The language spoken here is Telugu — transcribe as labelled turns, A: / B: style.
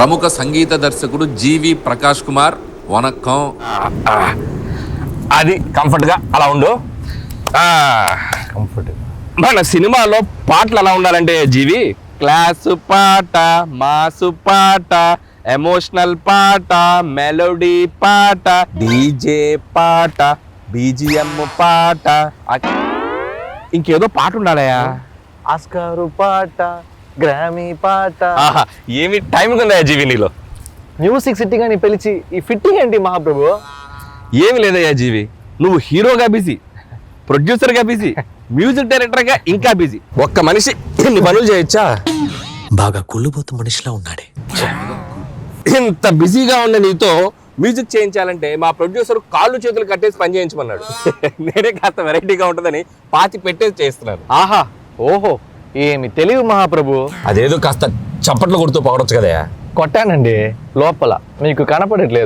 A: ప్రముఖ సంగీత దర్శకుడు జీవి ప్రకాష్ కుమార్ వనక్కం.
B: అది కంఫర్ట్గా అలా ఉండు.
C: కంఫర్ట్.
B: మన సినిమాలో పాటలు ఎలా ఉండాలంటే జీవి, క్లాసు పాట, మాసు పాట, ఎమోషనల్ పాట, మెలోడీ పాట, డీజే పాట, బీజిఎం పాట, ఇంకేదో పాట ఉండాలయా.
C: ఆస్కారు పాట, గ్రామీ పాట.
B: ఆహా, ఏమి టైం ఉందా జీవి నీలో?
C: మ్యూజిక్ సిట్టింగ్ అని పిలిచి ఈ ఫిట్టింగ్ ఏంటి మహాప్రభు?
B: ఏమి లేదయ్యా జీవి, నువ్వు హీరోగా బిజీ, ప్రొడ్యూసర్గా బిజీ, మ్యూజిక్ డైరెక్టర్గా ఇంకా బిజీ. ఒక్క మనిషి ఇన్ని పనులు చేయొచ్చా?
D: బాగా కుళ్ళుబోతు మనిషిలా ఉన్నాడే.
B: ఇంత బిజీగా ఉన్న నీతో మ్యూజిక్ చేయించాలంటే మా ప్రొడ్యూసర్ కాళ్ళు చేతులు కట్టేసి పని చేయించమన్నాడు. నేనే కాస్త వెరైటీగా ఉంటుందని పాతి పెట్టేసి చేస్తున్నాను.
C: ఆహా, ఓహో, ఏమి తెలివి మహాప్రభు.
B: అదేదో కాస్త చప్పట్లు కొడుతూ పొగడొచ్చు కదా.
C: కొట్టానండి లోపల, మీకు కనపడట్లేదు.